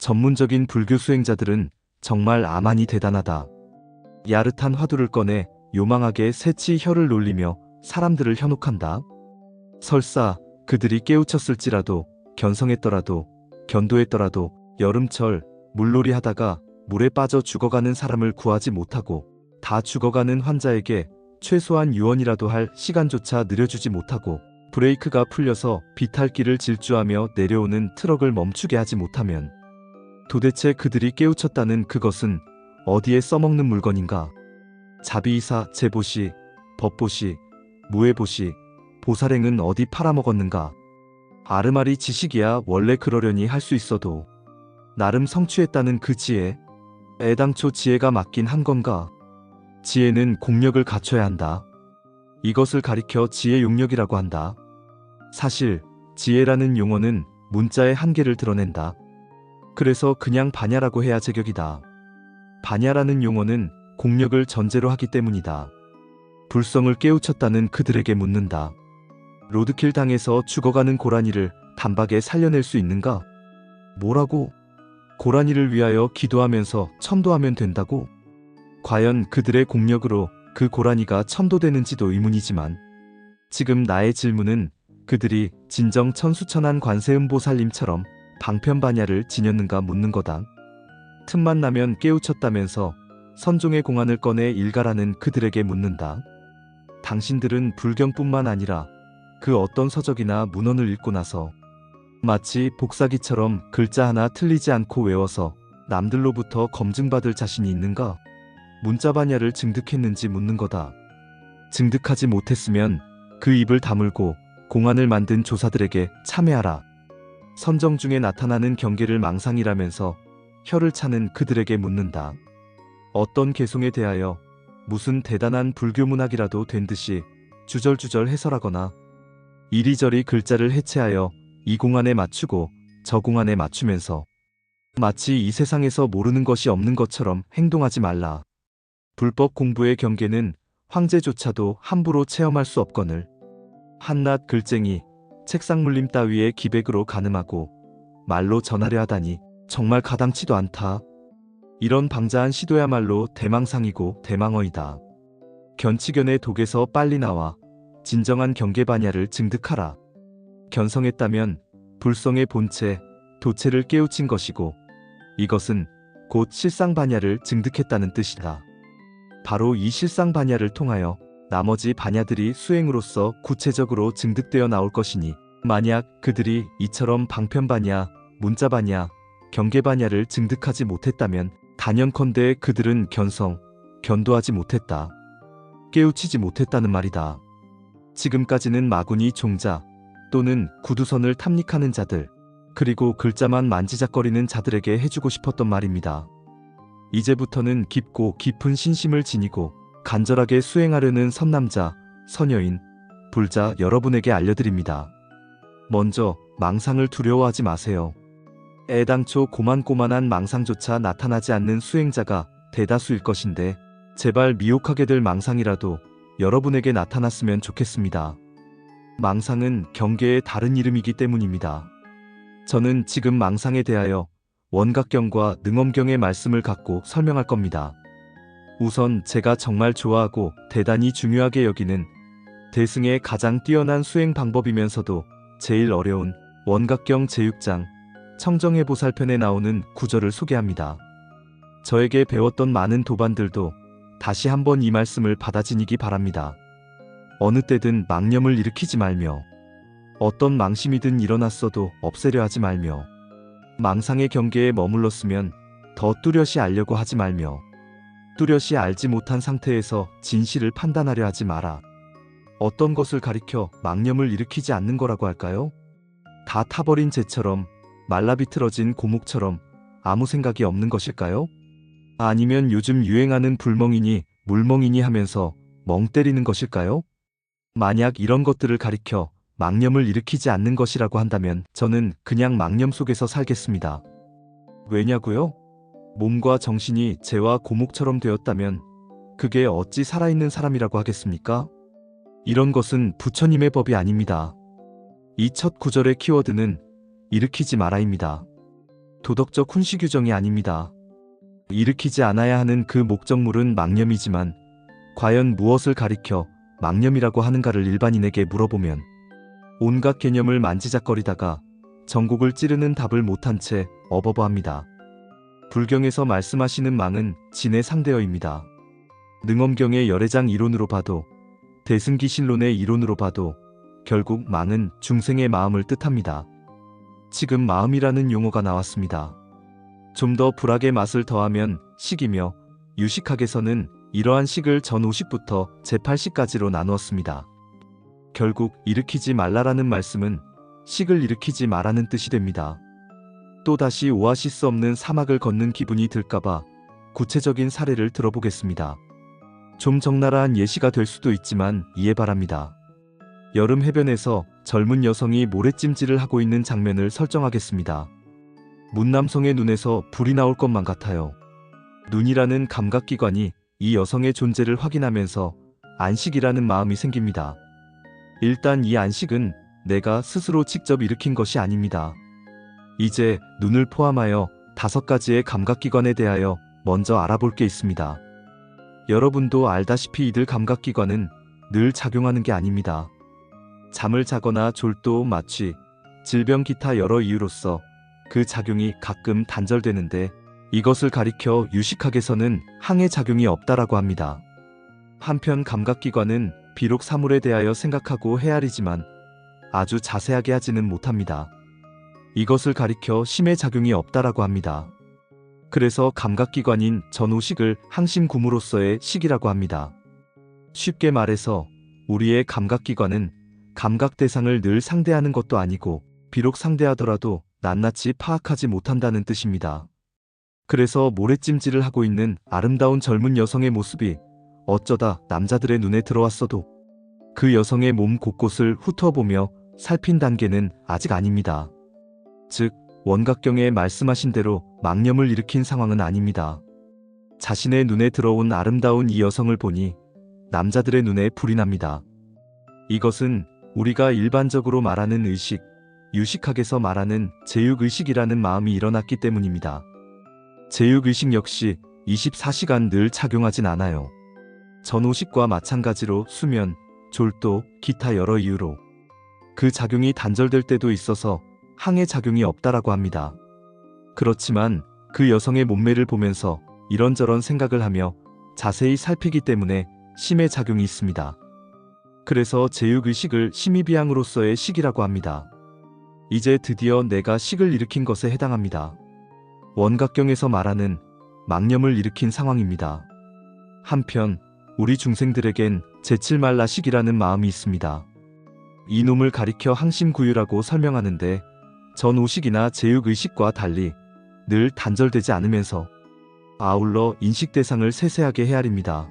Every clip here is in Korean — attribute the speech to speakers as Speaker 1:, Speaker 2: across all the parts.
Speaker 1: 전문적인 불교 수행자들은 정말 아만이 대단하다. 야릇한 화두를 꺼내 요망하게 새치 혀를 놀리며 사람들을 현혹한다. 설사 그들이 깨우쳤을지라도, 견성했더라도, 견도했더라도 여름철 물놀이 하다가 물에 빠져 죽어가는 사람을 구하지 못하고, 다 죽어가는 환자에게 최소한 유언이라도 할 시간조차 늘려주지 못하고, 브레이크가 풀려서 비탈길을 질주하며 내려오는 트럭을 멈추게 하지 못하면 도대체 그들이 깨우쳤다는 그것은 어디에 써먹는 물건인가? 자비이사 제보시, 법보시, 무해보시, 보살행은 어디 팔아먹었는가? 아르마리 지식이야 원래 그러려니 할 수 있어도 나름 성취했다는 그 지혜, 애당초 지혜가 맞긴 한 건가? 지혜는 공력을 갖춰야 한다. 이것을 가리켜 지혜 용력이라고 한다. 사실 지혜라는 용어는 문자의 한계를 드러낸다. 그래서 그냥 반야라고 해야 제격이다. 반야라는 용어는 공력을 전제로 하기 때문이다. 불성을 깨우쳤다는 그들에게 묻는다. 로드킬 당해서 죽어가는 고라니를 단박에 살려낼 수 있는가? 뭐라고? 고라니를 위하여 기도하면서 천도하면 된다고? 과연 그들의 공력으로 그 고라니가 천도되는지도 의문이지만, 지금 나의 질문은 그들이 진정 천수천한 관세음보살님처럼 방편반야를 지녔는가 묻는 거다. 틈만 나면 깨우쳤다면서 선종의 공안을 꺼내 일가라는 그들에게 묻는다. 당신들은 불경뿐만 아니라 그 어떤 서적이나 문헌을 읽고 나서 마치 복사기처럼 글자 하나 틀리지 않고 외워서 남들로부터 검증받을 자신이 있는가? 문자반야를 증득했는지 묻는 거다. 증득하지 못했으면 그 입을 다물고 공안을 만든 조사들에게 참회하라. 선정 중에 나타나는 경계를 망상이라면서 혀를 차는 그들에게 묻는다. 어떤 개송에 대하여 무슨 대단한 불교 문학이라도 된 듯이 주절주절 해설하거나 이리저리 글자를 해체하여 이 공안에 맞추고 저 공안에 맞추면서 마치 이 세상에서 모르는 것이 없는 것처럼 행동하지 말라. 불법 공부의 경계는 황제조차도 함부로 체험할 수 없거늘 한낱 글쟁이 책상 물림 따위의 기백으로 가늠하고 말로 전하려 하다니 정말 가당치도 않다. 이런 방자한 시도야말로 대망상이고 대망어이다. 견치견의 독에서 빨리 나와 진정한 경계반야를 증득하라. 견성했다면 불성의 본체, 도체를 깨우친 것이고, 이것은 곧 실상반야를 증득했다는 뜻이다. 바로 이 실상반야를 통하여 나머지 반야들이 수행으로서 구체적으로 증득되어 나올 것이니, 만약 그들이 이처럼 방편반야, 문자반야, 경계반야를 증득하지 못했다면 단연컨대 그들은 견성, 견도하지 못했다. 깨우치지 못했다는 말이다. 지금까지는 마구니 종자 또는 구두선을 탐닉하는 자들, 그리고 글자만 만지작거리는 자들에게 해주고 싶었던 말입니다. 이제부터는 깊고 깊은 신심을 지니고 간절하게 수행하려는 선남자, 선여인, 불자 여러분에게 알려드립니다. 먼저 망상을 두려워하지 마세요. 애당초 고만고만한 망상조차 나타나지 않는 수행자가 대다수일 것인데, 제발 미혹하게 될 망상이라도 여러분에게 나타났으면 좋겠습니다. 망상은 경계의 다른 이름이기 때문입니다. 저는 지금 망상에 대하여 원각경과 능엄경의 말씀을 갖고 설명할 겁니다. 우선 제가 정말 좋아하고 대단히 중요하게 여기는 대승의 가장 뛰어난 수행 방법이면서도 제일 어려운 원각경 제6장 청정해보살편에 나오는 구절을 소개합니다. 저에게 배웠던 많은 도반들도 다시 한번 이 말씀을 받아지니기 바랍니다. 어느 때든 망념을 일으키지 말며, 어떤 망심이든 일어났어도 없애려 하지 말며, 망상의 경계에 머물렀으면 더 뚜렷이 알려고 하지 말며, 뚜렷이 알지 못한 상태에서 진실을 판단하려 하지 마라. 어떤 것을 가리켜 망념을 일으키지 않는 거라고 할까요? 다 타버린 재처럼, 말라비틀어진 고목처럼 아무 생각이 없는 것일까요? 아니면 요즘 유행하는 불멍이니 물멍이니 하면서 멍 때리는 것일까요? 만약 이런 것들을 가리켜 망념을 일으키지 않는 것이라고 한다면 저는 그냥 망념 속에서 살겠습니다. 왜냐고요? 몸과 정신이 재와 고목처럼 되었다면 그게 어찌 살아있는 사람이라고 하겠습니까? 이런 것은 부처님의 법이 아닙니다. 이 첫 구절의 키워드는 일으키지 마라입니다. 도덕적 훈시 규정이 아닙니다. 일으키지 않아야 하는 그 목적물은 망념이지만 과연 무엇을 가리켜 망념이라고 하는가를 일반인에게 물어보면 온갖 개념을 만지작거리다가 전곡을 찌르는 답을 못한 채 어버버합니다. 불경에서 말씀하시는 망은 진의 상대어입니다. 능엄경의 열애장 이론으로 봐도 대승기신론의 이론으로 봐도 결국 망은 중생의 마음을 뜻합니다. 지금 마음이라는 용어가 나왔습니다. 좀 더 불학의 맛을 더하면 식이며 유식학에서는 이러한 식을 전 5식부터 제8식까지로 나누었습니다. 결국 일으키지 말라라는 말씀은 식을 일으키지 말라는 뜻이 됩니다. 또다시 오아시스 없는 사막을 걷는 기분이 들까봐 구체적인 사례를 들어보겠습니다. 좀 적나라한 예시가 될 수도 있지만 이해 바랍니다. 여름 해변에서 젊은 여성이 모래찜질을 하고 있는 장면을 설정하겠습니다. 문남성의 눈에서 불이 나올 것만 같아요. 눈이라는 감각기관이 이 여성의 존재를 확인하면서 안식이라는 마음이 생깁니다. 일단 이 안식은 내가 스스로 직접 일으킨 것이 아닙니다. 이제 눈을 포함하여 5가지의 감각기관에 대하여 먼저 알아볼 게 있습니다. 여러분도 알다시피 이들 감각기관은 늘 작용하는 게 아닙니다. 잠을 자거나 졸도, 마취, 질병 기타 여러 이유로서 그 작용이 가끔 단절되는데 이것을 가리켜 유식학에서는 항해 작용이 없다라고 합니다. 한편 감각기관은 비록 사물에 대하여 생각하고 헤아리지만 아주 자세하게 하지는 못합니다. 이것을 가리켜 심해 작용이 없다라고 합니다. 그래서 감각기관인 전오식을 항심구무로서의 식이라고 합니다. 쉽게 말해서 우리의 감각기관은 감각 대상을 늘 상대하는 것도 아니고 비록 상대하더라도 낱낱이 파악하지 못한다는 뜻입니다. 그래서 모래찜질을 하고 있는 아름다운 젊은 여성의 모습이 어쩌다 남자들의 눈에 들어왔어도 그 여성의 몸 곳곳을 훑어보며 살핀 단계는 아직 아닙니다. 즉 원각경에 말씀하신 대로 망념을 일으킨 상황은 아닙니다. 자신의 눈에 들어온 아름다운 이 여성을 보니 남자들의 눈에 불이 납니다. 이것은 우리가 일반적으로 말하는 의식, 유식학에서 말하는 제육의식이라는 마음이 일어났기 때문입니다. 제육의식 역시 24시간 늘 작용하진 않아요. 전오식과 마찬가지로 수면, 졸도, 기타 여러 이유로 그 작용이 단절될 때도 있어서 항해 작용이 없다라고 합니다. 그렇지만 그 여성의 몸매를 보면서 이런저런 생각을 하며 자세히 살피기 때문에 심해 작용이 있습니다. 그래서 제육의식을 심의비양으로서의 식이라고 합니다. 이제 드디어 내가 식을 일으킨 것에 해당합니다. 원각경에서 말하는 망념을 일으킨 상황입니다. 한편 우리 중생들에겐 제칠말라식이라는 마음이 있습니다. 이놈을 가리켜 항심구유라고 설명하는데 전오식이나 제육의식과 달리 늘 단절되지 않으면서 아울러 인식대상을 세세하게 헤아립니다.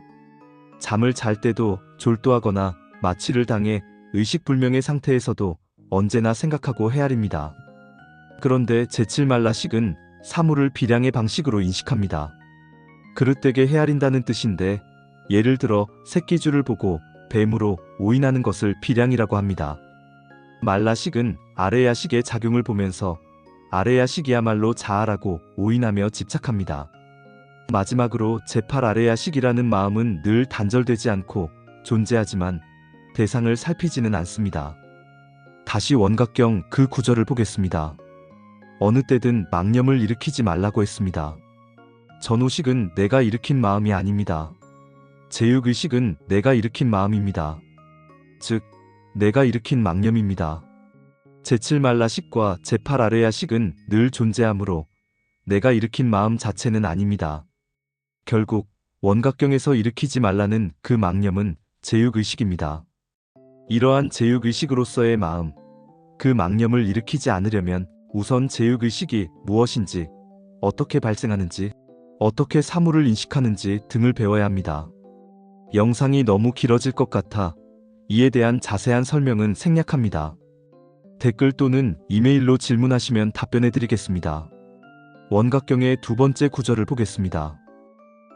Speaker 1: 잠을 잘 때도 졸도하거나 마취를 당해 의식불명의 상태에서도 언제나 생각하고 헤아립니다. 그런데 제칠말라식은 사물을 비량의 방식으로 인식합니다. 그릇되게 헤아린다는 뜻인데 예를 들어 새끼줄을 보고 뱀으로 오인하는 것을 비량이라고 합니다. 말라식은 아레야식의 작용을 보면서 아레야식이야말로 자아라고 오인하며 집착합니다. 마지막으로 제8아레야식이라는 마음은 늘 단절되지 않고 존재하지만 대상을 살피지는 않습니다. 다시 원각경 그 구절을 보겠습니다. 어느 때든 망념을 일으키지 말라고 했습니다. 전오식은 내가 일으킨 마음이 아닙니다. 제육의식은 내가 일으킨 마음입니다. 즉 내가 일으킨 망념입니다. 제7말라식과 제8아레야식은 늘 존재하므로 내가 일으킨 마음 자체는 아닙니다. 결국 원각경에서 일으키지 말라는 그 망념은 제육의식입니다. 이러한 제육의식으로서의 마음, 그 망념을 일으키지 않으려면 우선 제육의식이 무엇인지, 어떻게 발생하는지, 어떻게 사물을 인식하는지 등을 배워야 합니다. 영상이 너무 길어질 것 같아 이에 대한 자세한 설명은 생략합니다. 댓글 또는 이메일로 질문하시면 답변해드리겠습니다. 원각경의 두 번째 구절을 보겠습니다.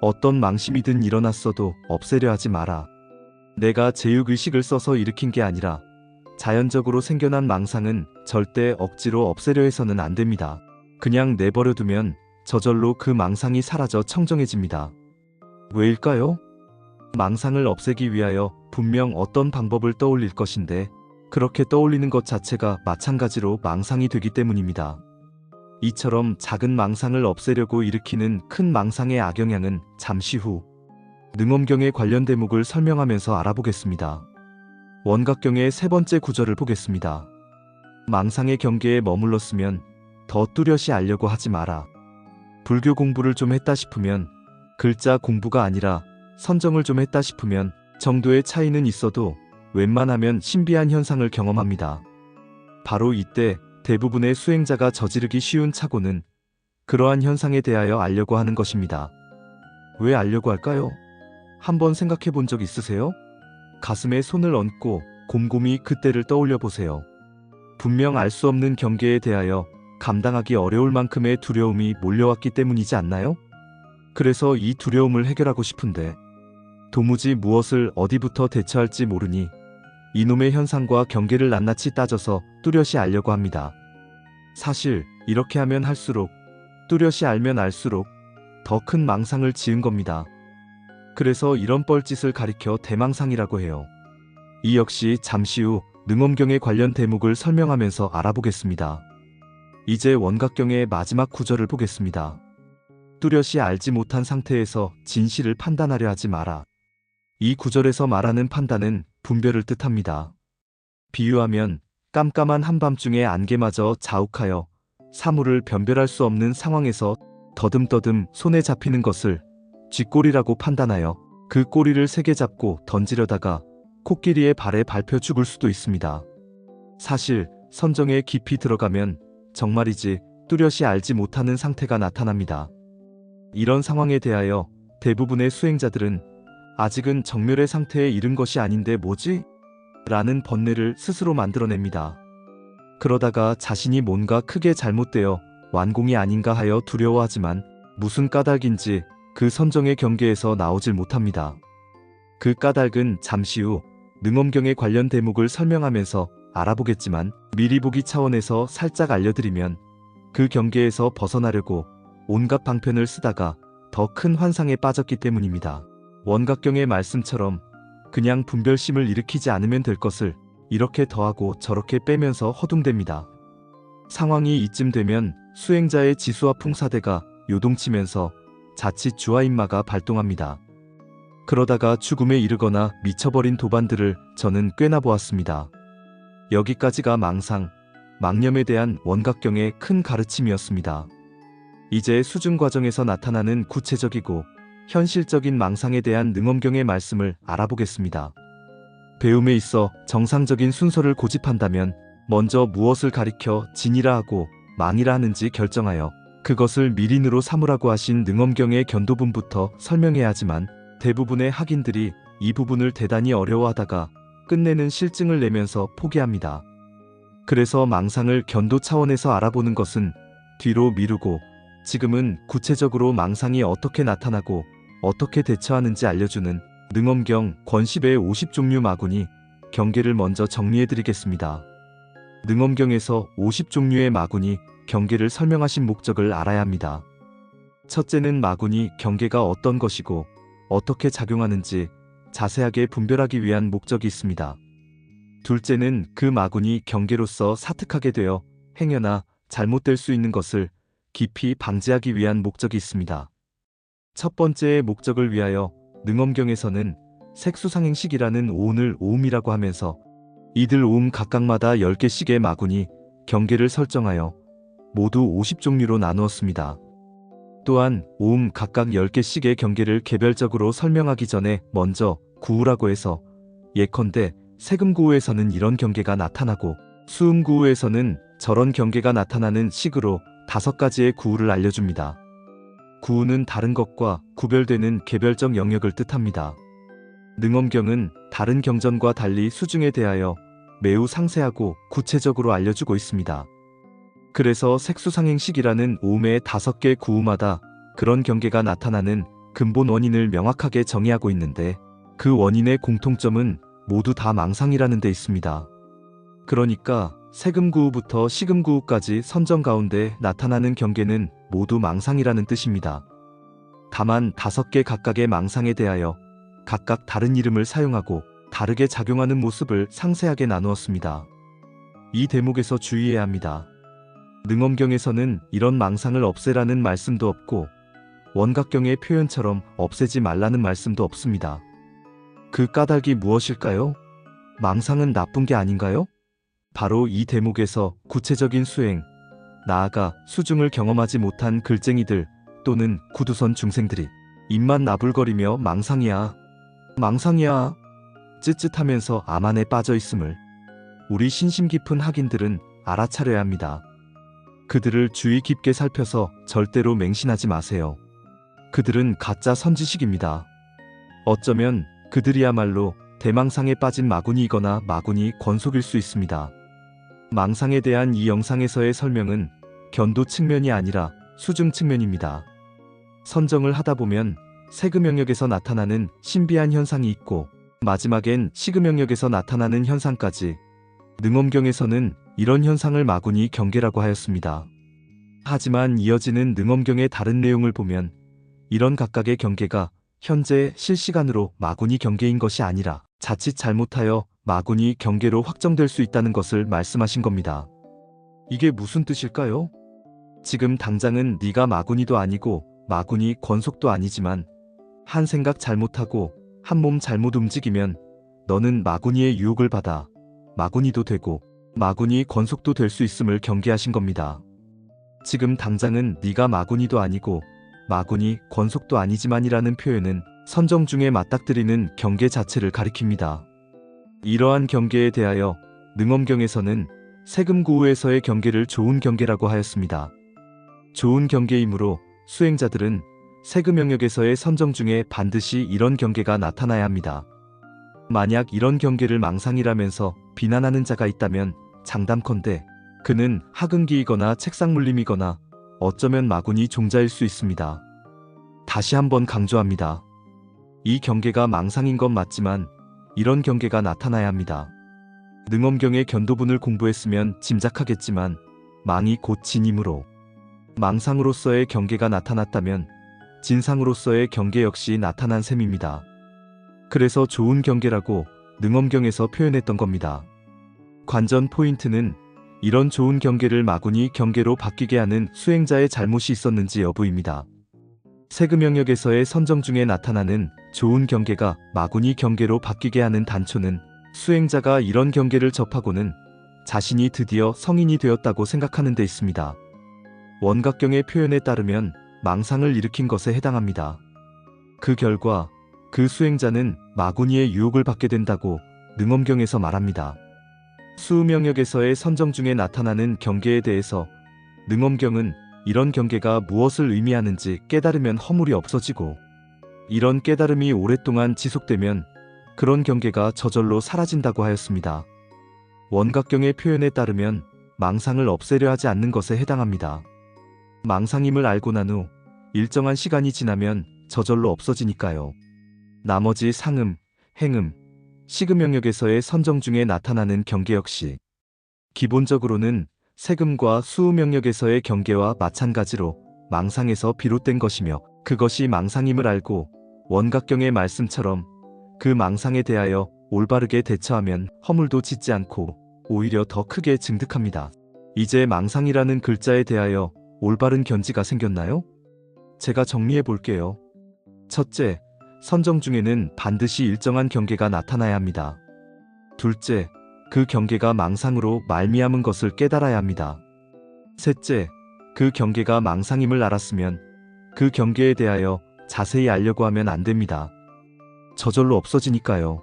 Speaker 1: 어떤 망심이든 일어났어도 없애려 하지 마라. 내가 제육의식을 써서 일으킨 게 아니라 자연적으로 생겨난 망상은 절대 억지로 없애려 해서는 안 됩니다. 그냥 내버려두면 저절로 그 망상이 사라져 청정해집니다. 왜일까요? 망상을 없애기 위하여 분명 어떤 방법을 떠올릴 것인데 그렇게 떠올리는 것 자체가 마찬가지로 망상이 되기 때문입니다. 이처럼 작은 망상을 없애려고 일으키는 큰 망상의 악영향은 잠시 후 능엄경에 관련 대목을 설명하면서 알아보겠습니다. 원각경의 세 번째 구절을 보겠습니다. 망상의 경계에 머물렀으면 더 뚜렷이 알려고 하지 마라. 불교 공부를 좀 했다 싶으면 글자 공부가 아니라 선정을 좀 했다 싶으면 정도의 차이는 있어도 웬만하면 신비한 현상을 경험합니다. 바로 이때 대부분의 수행자가 저지르기 쉬운 착오는 그러한 현상에 대하여 알려고 하는 것입니다. 왜 알려고 할까요? 한번 생각해 본 적 있으세요? 가슴에 손을 얹고 곰곰이 그때를 떠올려 보세요. 분명 알 수 없는 경계에 대하여 감당하기 어려울 만큼의 두려움이 몰려왔기 때문이지 않나요? 그래서 이 두려움을 해결하고 싶은데 도무지 무엇을 어디부터 대처할지 모르니 이놈의 현상과 경계를 낱낱이 따져서 뚜렷이 알려고 합니다. 사실 이렇게 하면 할수록 뚜렷이 알면 알수록 더 큰 망상을 지은 겁니다. 그래서 이런 뻘짓을 가리켜 대망상이라고 해요. 이 역시 잠시 후 능엄경에 관련 대목을 설명하면서 알아보겠습니다. 이제 원각경의 마지막 구절을 보겠습니다. 뚜렷이 알지 못한 상태에서 진실을 판단하려 하지 마라. 이 구절에서 말하는 판단은 분별을 뜻합니다. 비유하면 깜깜한 한밤중에 안개마저 자욱하여 사물을 변별할 수 없는 상황에서 더듬더듬 손에 잡히는 것을 쥐꼬리라고 판단하여 그 꼬리를 세게 잡고 던지려다가 코끼리의 발에 밟혀 죽을 수도 있습니다. 사실 선정에 깊이 들어가면 정말이지 뚜렷이 알지 못하는 상태가 나타납니다. 이런 상황에 대하여 대부분의 수행자들은 아직은 정멸의 상태에 이른 것이 아닌데 뭐지? 라는 번뇌를 스스로 만들어냅니다. 그러다가 자신이 뭔가 크게 잘못되어 완공이 아닌가 하여 두려워하지만 무슨 까닭인지 그 선정의 경계에서 나오질 못합니다. 그 까닭은 잠시 후 능엄경에 관련 대목을 설명하면서 알아보겠지만 미리 보기 차원에서 살짝 알려드리면 그 경계에서 벗어나려고 온갖 방편을 쓰다가 더 큰 환상에 빠졌기 때문입니다. 원각경의 말씀처럼 그냥 분별심을 일으키지 않으면 될 것을 이렇게 더하고 저렇게 빼면서 허둥댑니다. 상황이 이쯤 되면 수행자의 지수와 풍사대가 요동치면서 자칫 주화인마가 발동합니다. 그러다가 죽음에 이르거나 미쳐버린 도반들을 저는 꽤나 보았습니다. 여기까지가 망상, 망념에 대한 원각경의 큰 가르침이었습니다. 이제 수중 과정에서 나타나는 구체적이고 현실적인 망상에 대한 능엄경의 말씀을 알아보겠습니다. 배움에 있어 정상적인 순서를 고집한다면 먼저 무엇을 가리켜 진이라 하고 망이라 하는지 결정하여 그것을 미린으로 삼으라고 하신 능엄경의 견도분부터 설명해야 하지만 대부분의 학인들이 이 부분을 대단히 어려워하다가 끝내는 실증을 내면서 포기합니다. 그래서 망상을 견도 차원에서 알아보는 것은 뒤로 미루고 지금은 구체적으로 망상이 어떻게 나타나고 어떻게 대처하는지 알려주는 능엄경 권십의 50종류 마군이 경계를 먼저 정리해드리겠습니다. 능엄경에서 50종류의 마군이 경계를 설명하신 목적을 알아야 합니다. 첫째는 마군이 경계가 어떤 것이고 어떻게 작용하는지 자세하게 분별하기 위한 목적이 있습니다. 둘째는 그 마군이 경계로서 사특하게 되어 행여나 잘못될 수 있는 것을 깊이 방지하기 위한 목적이 있습니다. 첫 번째의 목적을 위하여 능엄경에서는 색수상행식이라는 오운을 오음이라고 하면서 이들 오음 각각마다 10개씩의 마군이 경계를 설정하여 모두 50종류로 나누었습니다. 또한 오음 각각 10개씩의 경계를 개별적으로 설명하기 전에 먼저 구우라고 해서 예컨대 세금구우에서는 이런 경계가 나타나고 수음구우에서는 저런 경계가 나타나는 식으로 5가지의 구우를 알려줍니다. 구우는 다른 것과 구별되는 개별적 영역을 뜻합니다. 능엄경은 다른 경전과 달리 수중에 대하여 매우 상세하고 구체적으로 알려주고 있습니다. 그래서 색수상행식이라는 오음의 5개 구우마다 그런 경계가 나타나는 근본 원인을 명확하게 정의하고 있는데 그 원인의 공통점은 모두 다 망상이라는 데 있습니다. 그러니까 세금구우부터 시금구우까지 선정 가운데 나타나는 경계는 모두 망상이라는 뜻입니다. 다만 5개 각각의 망상에 대하여 각각 다른 이름을 사용하고 다르게 작용하는 모습을 상세하게 나누었습니다. 이 대목에서 주의해야 합니다. 능엄경에서는 이런 망상을 없애라는 말씀도 없고 원각경의 표현처럼 없애지 말라는 말씀도 없습니다. 그 까닭이 무엇일까요? 망상은 나쁜 게 아닌가요? 바로 이 대목에서 구체적인 수행, 나아가 수중을 경험하지 못한 글쟁이들 또는 구두선 중생들이 입만 나불거리며 망상이야, 망상이야 쯧쯧하면서 암안에 빠져 있음을 우리 신심 깊은 학인들은 알아차려야 합니다. 그들을 주의 깊게 살펴서 절대로 맹신하지 마세요. 그들은 가짜 선지식입니다. 어쩌면 그들이야말로 대망상에 빠진 마구니이거나 마구니 권속일 수 있습니다. 망상에 대한 이 영상에서의 설명은 견도 측면이 아니라 수중 측면입니다. 선정을 하다 보면 세금 영역에서 나타나는 신비한 현상이 있고 마지막엔 시금 영역에서 나타나는 현상까지 능엄경에서는 이런 현상을 마구니 경계라고 하였습니다. 하지만 이어지는 능엄경의 다른 내용을 보면 이런 각각의 경계가 현재 실시간으로 마구니 경계인 것이 아니라 자칫 잘못하여 마구니 경계로 확정될 수 있다는 것을 말씀하신 겁니다. 이게 무슨 뜻일까요? 지금 당장은 네가 마구니도 아니고 마구니 권속도 아니지만 한 생각 잘못하고 한 몸 잘못 움직이면 너는 마구니의 유혹을 받아 마구니도 되고 마구니 권속도 될 수 있음을 경계하신 겁니다. 지금 당장은 네가 마구니도 아니고 마구니 권속도 아니지만이라는 표현은 선정 중에 맞닥뜨리는 경계 자체를 가리킵니다. 이러한 경계에 대하여 능엄경에서는 세금구우에서의 경계를 좋은 경계라고 하였습니다. 좋은 경계이므로 수행자들은 세금 영역에서의 선정 중에 반드시 이런 경계가 나타나야 합니다. 만약 이런 경계를 망상이라면서 비난하는 자가 있다면 장담컨대 그는 학은기이거나 책상물림이거나 어쩌면 마구니 종자일 수 있습니다. 다시 한번 강조합니다. 이 경계가 망상인 건 맞지만 이런 경계가 나타나야 합니다. 능엄경의 견도분을 공부했으면 짐작하겠지만 망이 곧 진이므로 망상으로서의 경계가 나타났다면 진상으로서의 경계 역시 나타난 셈입니다. 그래서 좋은 경계라고 능엄경에서 표현했던 겁니다. 관전 포인트는 이런 좋은 경계를 마구니 경계로 바뀌게 하는 수행자의 잘못이 있었는지 여부입니다. 세금 영역에서의 선정 중에 나타나는 좋은 경계가 마구니 경계로 바뀌게 하는 단초는 수행자가 이런 경계를 접하고는 자신이 드디어 성인이 되었다고 생각하는 데 있습니다. 원각경의 표현에 따르면 망상을 일으킨 것에 해당합니다. 그 결과 그 수행자는 마구니의 유혹을 받게 된다고 능엄경에서 말합니다. 수음 영역에서의 선정 중에 나타나는 경계에 대해서 능엄경은 이런 경계가 무엇을 의미하는지 깨달으면 허물이 없어지고 이런 깨달음이 오랫동안 지속되면 그런 경계가 저절로 사라진다고 하였습니다. 원각경의 표현에 따르면 망상을 없애려 하지 않는 것에 해당합니다. 망상임을 알고 난 후 일정한 시간이 지나면 저절로 없어지니까요. 나머지 상음, 행음, 시금 영역에서의 선정 중에 나타나는 경계 역시 기본적으로는 세금과 수음 영역에서의 경계와 마찬가지로 망상에서 비롯된 것이며 그것이 망상임을 알고 원각경의 말씀처럼 그 망상에 대하여 올바르게 대처하면 허물도 짓지 않고 오히려 더 크게 증득합니다. 이제 망상이라는 글자에 대하여 올바른 견지가 생겼나요? 제가 정리해 볼게요. 첫째, 선정 중에는 반드시 일정한 경계가 나타나야 합니다. 둘째, 그 경계가 망상으로 말미암은 것을 깨달아야 합니다. 셋째, 그 경계가 망상임을 알았으면 그 경계에 대하여 자세히 알려고 하면 안 됩니다. 저절로 없어지니까요.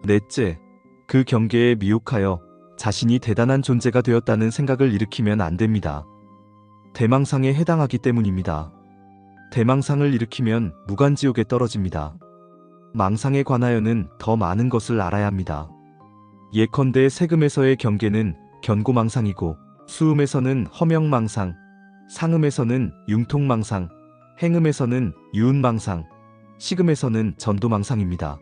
Speaker 1: 넷째, 그 경계에 미혹하여 자신이 대단한 존재가 되었다는 생각을 일으키면 안 됩니다. 대망상에 해당하기 때문입니다. 대망상을 일으키면 무간지옥에 떨어집니다. 망상에 관하여는 더 많은 것을 알아야 합니다. 예컨대 세금에서의 경계는 견고망상이고 수음에서는 허명망상, 상음에서는 융통망상, 행음에서는 유운망상, 시금에서는 전도망상입니다.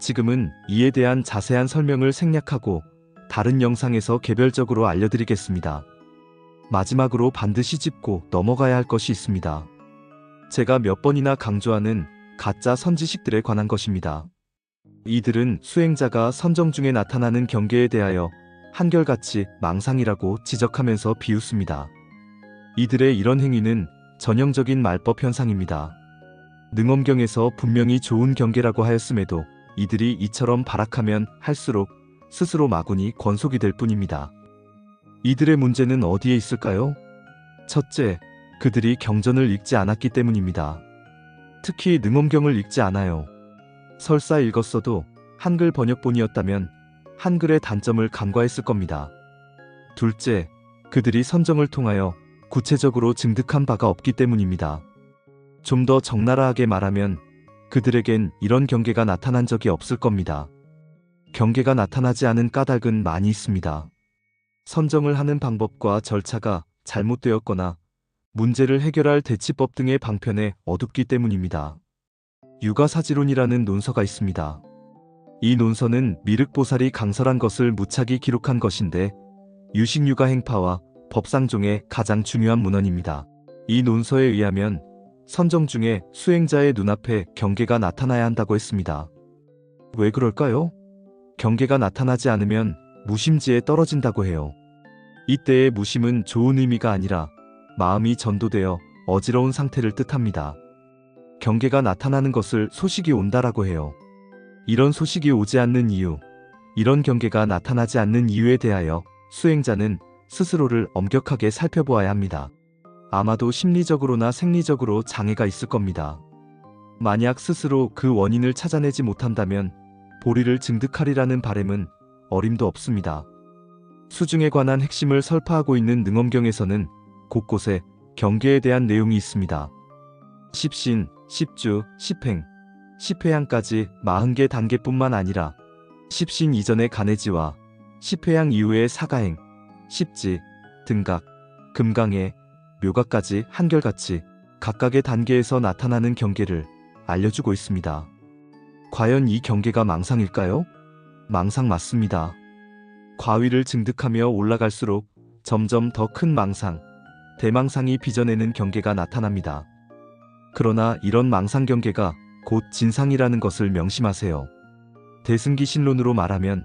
Speaker 1: 지금은 이에 대한 자세한 설명을 생략하고 다른 영상에서 개별적으로 알려드리겠습니다. 마지막으로 반드시 짚고 넘어가야 할 것이 있습니다. 제가 몇 번이나 강조하는 가짜 선지식들에 관한 것입니다. 이들은 수행자가 선정 중에 나타나는 경계에 대하여 한결같이 망상이라고 지적하면서 비웃습니다. 이들의 이런 행위는 전형적인 말법 현상입니다. 능엄경에서 분명히 좋은 경계라고 하였음에도 이들이 이처럼 발악하면 할수록 스스로 마구니 권속이 될 뿐입니다. 이들의 문제는 어디에 있을까요? 첫째, 그들이 경전을 읽지 않았기 때문입니다. 특히 능엄경을 읽지 않아요. 설사 읽었어도 한글 번역본이었다면 한글의 단점을 간과했을 겁니다. 둘째, 그들이 선정을 통하여 구체적으로 증득한 바가 없기 때문입니다. 좀 더 적나라하게 말하면 그들에겐 이런 경계가 나타난 적이 없을 겁니다. 경계가 나타나지 않은 까닭은 많이 있습니다. 선정을 하는 방법과 절차가 잘못되었거나 문제를 해결할 대치법 등의 방편에 어둡기 때문입니다. 유가사지론이라는 논서가 있습니다. 이 논서는 미륵보살이 강설한 것을 무착이 기록한 것인데 유식유가 행파와 법상종의 가장 중요한 문헌입니다. 이 논서에 의하면 선정 중에 수행자의 눈앞에 경계가 나타나야 한다고 했습니다. 왜 그럴까요? 경계가 나타나지 않으면 무심지에 떨어진다고 해요. 이때의 무심은 좋은 의미가 아니라 마음이 전도되어 어지러운 상태를 뜻합니다. 경계가 나타나는 것을 소식이 온다라고 해요. 이런 소식이 오지 않는 이유, 이런 경계가 나타나지 않는 이유에 대하여 수행자는 스스로를 엄격하게 살펴보아야 합니다. 아마도 심리적으로나 생리적으로 장애가 있을 겁니다. 만약 스스로 그 원인을 찾아내지 못한다면 보리를 증득하리라는 바램은 어림도 없습니다. 수중에 관한 핵심을 설파하고 있는 능엄경에서는 곳곳에 경계에 대한 내용이 있습니다. 십신, 십주, 십행, 십회양까지 40개 단계뿐만 아니라 십신 이전의 간해지와 십회양 이후의 사가행, 십지, 등각, 금강해, 묘각까지 한결같이 각각의 단계에서 나타나는 경계를 알려주고 있습니다. 과연 이 경계가 망상일까요? 망상 맞습니다. 과위를 증득하며 올라갈수록 점점 더 큰 망상, 대망상이 빚어내는 경계가 나타납니다. 그러나 이런 망상 경계가 곧 진상이라는 것을 명심하세요. 대승기신론으로 말하면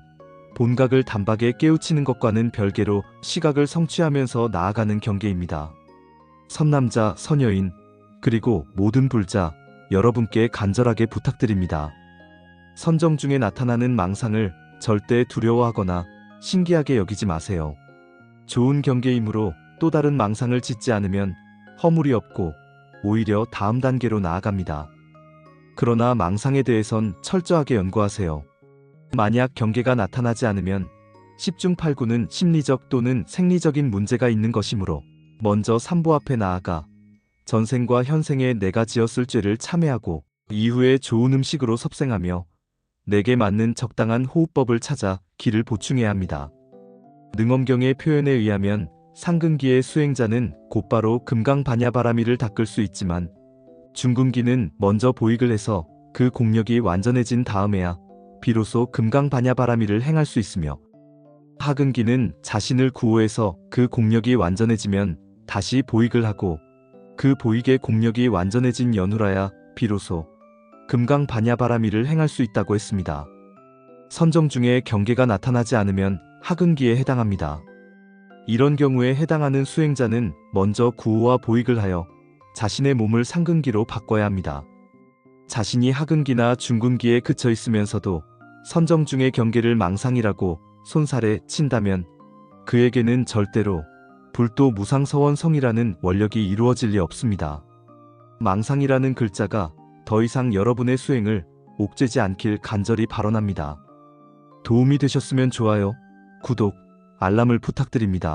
Speaker 1: 본각을 단박에 깨우치는 것과는 별개로 시각을 성취하면서 나아가는 경계입니다. 선남자, 선여인, 그리고 모든 불자, 여러분께 간절하게 부탁드립니다. 선정 중에 나타나는 망상을 절대 두려워하거나 신기하게 여기지 마세요. 좋은 경계이므로 또 다른 망상을 짓지 않으면 허물이 없고 오히려 다음 단계로 나아갑니다. 그러나 망상에 대해선 철저하게 연구하세요. 만약 경계가 나타나지 않으면 10중 8구는 심리적 또는 생리적인 문제가 있는 것이므로 먼저 삼보 앞에 나아가 전생과 현생에 내가 지었을 죄를 참회하고 이후에 좋은 음식으로 섭생하며 내게 맞는 적당한 호흡법을 찾아 기를 보충해야 합니다. 능엄경의 표현에 의하면 상근기의 수행자는 곧바로 금강반야바라미를 닦을 수 있지만 중근기는 먼저 보익을 해서 그 공력이 완전해진 다음에야 비로소 금강반야바라미를 행할 수 있으며 하근기는 자신을 구호해서 그 공력이 완전해지면 다시 보익을 하고 그 보익의 공력이 완전해진 연후라야 비로소 금강반야바라미를 행할 수 있다고 했습니다. 선정 중에 경계가 나타나지 않으면 하근기에 해당합니다. 이런 경우에 해당하는 수행자는 먼저 구호와 보익을 하여 자신의 몸을 상근기로 바꿔야 합니다. 자신이 하근기나 중근기에 그쳐 있으면서도 선정 중의 경계를 망상이라고 손살에 친다면 그에게는 절대로 불도 무상서원성이라는 원력이 이루어질 리 없습니다. 망상이라는 글자가 더 이상 여러분의 수행을 옥죄지 않길 간절히 발언합니다. 도움이 되셨으면 좋아요, 구독, 알람을 부탁드립니다.